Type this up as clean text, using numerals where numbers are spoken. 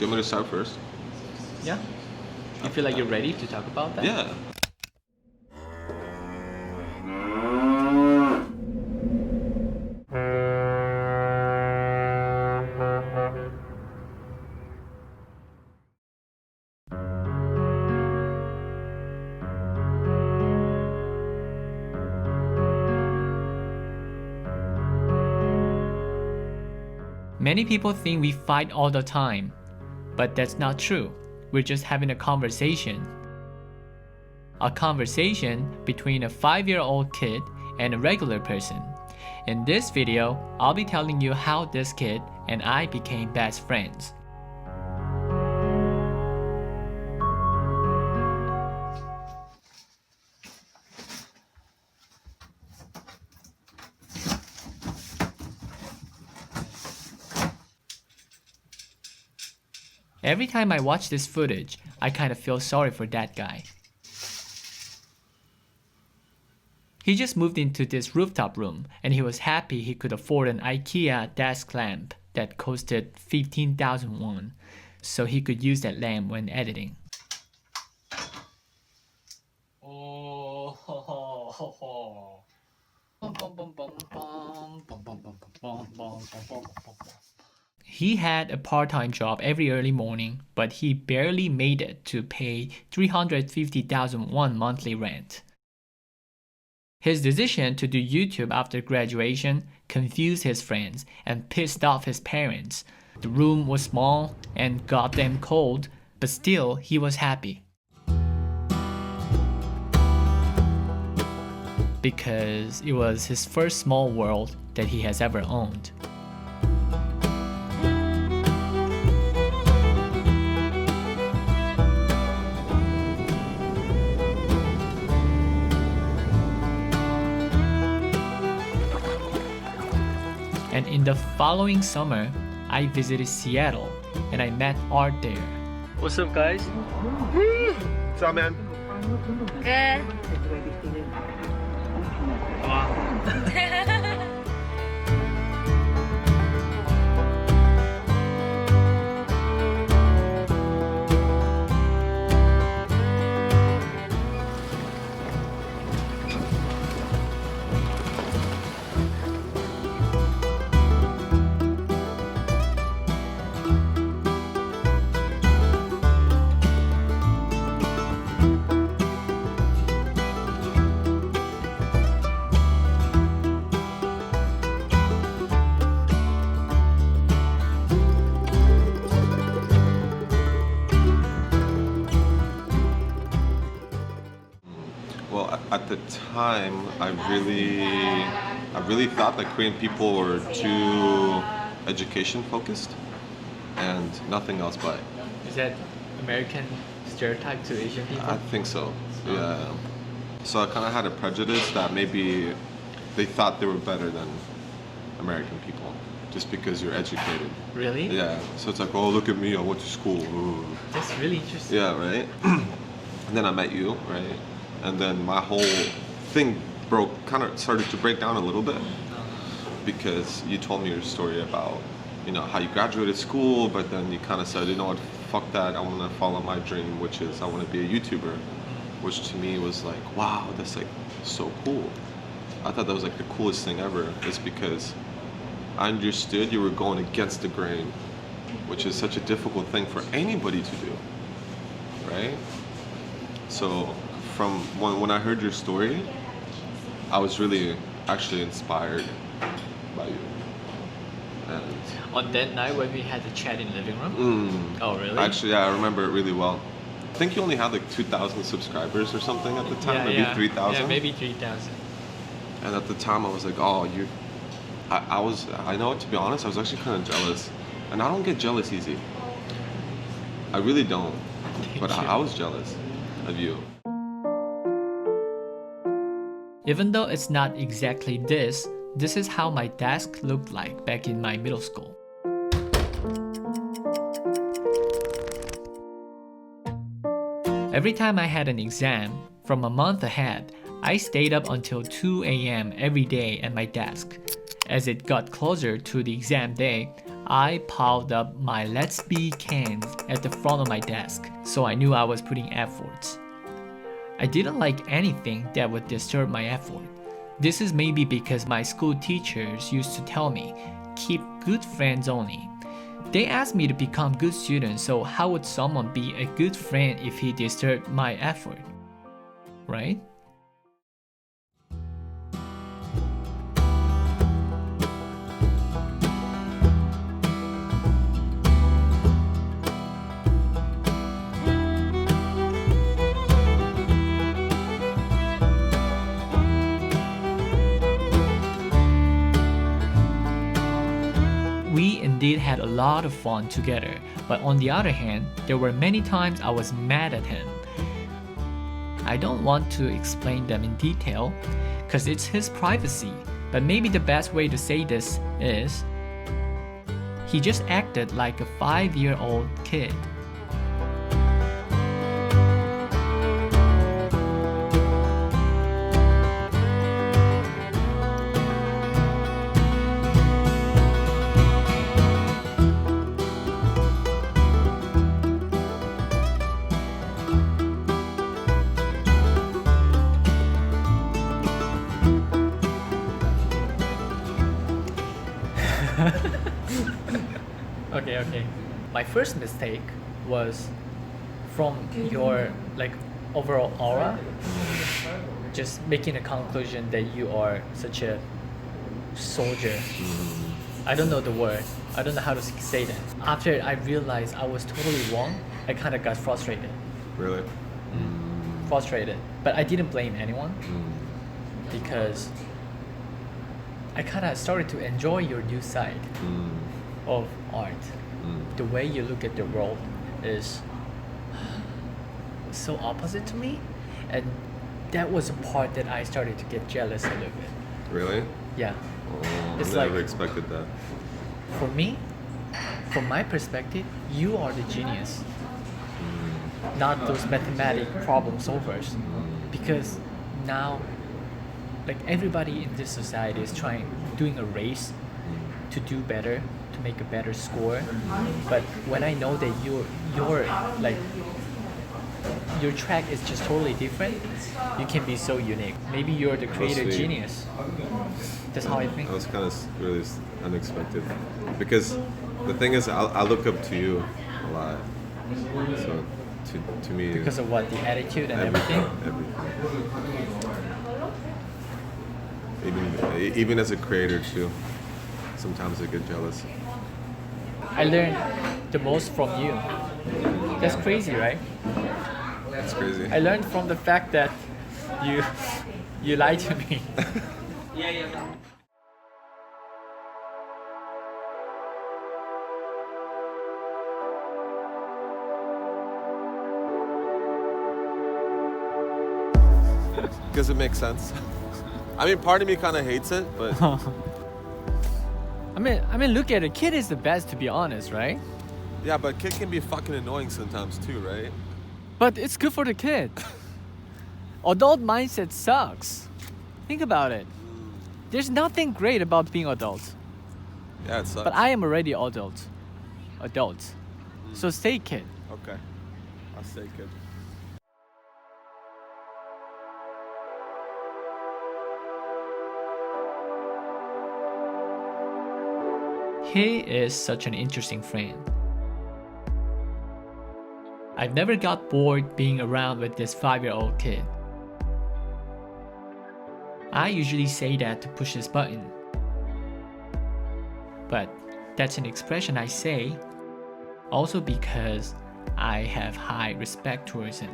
you want me to start first? Yeah. You feel like you're ready to talk about that? Yeah. Many people think we fight all the time, but that's not true. We're just having a conversation. A conversation between a 5-year-old kid and a regular person. In this video, I'll be telling you how this kid and I became best friends. Every time I watch this footage, I kind of feel sorry for that guy. He just moved into this rooftop room and he was happy he could afford an IKEA desk lamp that costed 15,000 won, so he could use that lamp when editing. He had a part-time job every early morning, but he barely made it to pay 350,000 won monthly rent. His decision to do YouTube after graduation confused his friends and pissed off his parents. The room was small and goddamn cold, but still he was happy. Because it was his first small world that he has ever owned. And in the following summer, I visited Seattle and I met Art there. What's up, guys? What's up, man? Good. Well, at the time, I really thought that Korean people were too education focused and nothing else but. Is that American stereotype to Asian people? I think so, yeah. So I kind of had a prejudice that maybe they thought they were better than American people just because you're educated. Really? Yeah, so it's like, oh, look at me, I went to school. Ooh. That's really interesting. Yeah, right? And then I met you, right? And then my whole thing kind of started to break down a little bit because you told me your story about, how you graduated school, but then you kind of said, you know what, fuck that, I want to follow my dream, which is I want to be a YouTuber, which to me was like, wow, that's like so cool. I thought that was like the coolest thing ever, is because I understood you were going against the grain, which is such a difficult thing for anybody to do, right? So from when I heard your story, I was really actually inspired by you. And On that night when we had the chat in the living room? Oh, really? Actually, yeah, I remember it really well. I think you only had like 2,000 subscribers or something at the time, maybe 3,000. Yeah, maybe 3,000. And at the time I was like, oh, I know, to be honest, I was actually kind of jealous. And I don't get jealous easy. I really don't. But I was jealous of you. Even though it's not exactly this is how my desk looked like back in my middle school. Every time I had an exam, from a month ahead, I stayed up until 2 a.m. every day at my desk. As it got closer to the exam day, I piled up my Let's Be cans at the front of my desk, so I knew I was putting efforts. I didn't like anything that would disturb my effort. This is maybe because my school teachers used to tell me, keep good friends only. They asked me to become good students, so how would someone be a good friend if he disturbed my effort? Right? We indeed had a lot of fun together, but on the other hand, there were many times I was mad at him. I don't want to explain them in detail, because it's his privacy, but maybe the best way to say this is, he just acted like a 5-year-old kid. Okay. My first mistake was from your overall aura, just making a conclusion that you are such a soldier. I don't know the word. I don't know how to say that. After I realized I was totally wrong, I kind of got frustrated. Really? Frustrated. But I didn't blame anyone because I kind of started to enjoy your new side of art. The way you look at the world is so opposite to me, and that was a part that I started to get jealous a little bit. Really? Yeah. Oh, It's I never like- expected that. For me, from my perspective, you are the genius, not those mathematic problem solvers. Because now, everybody in this society is doing a race to do better, to make a better score. But when I know that your track is just totally different, you can be so unique. Maybe you're the creative sweet. genius. That's how I think. That was kind of really unexpected. Because the thing is, I look up to you a lot. So to me, Because of what? The attitude and everything? Even as a creator too, sometimes I get jealous. I learned the most from you. That's crazy, right? That's crazy. I learned from the fact that you lied to me. Because it makes sense. I mean, part of me kind of hates it, but I mean, look at it. Kid is the best, to be honest, right? yeah, but kid can be fucking annoying sometimes too, right? But it's good for the kid. Adult mindset sucks. Think about it. There's nothing great about being adult. Yeah, it sucks. But I am already adult. So stay kid. Okay, I'll say kid. He is such an interesting friend. I've never got bored being around with this 5-year-old kid. I usually say that to push his button. But that's an expression I say also because I have high respect towards him.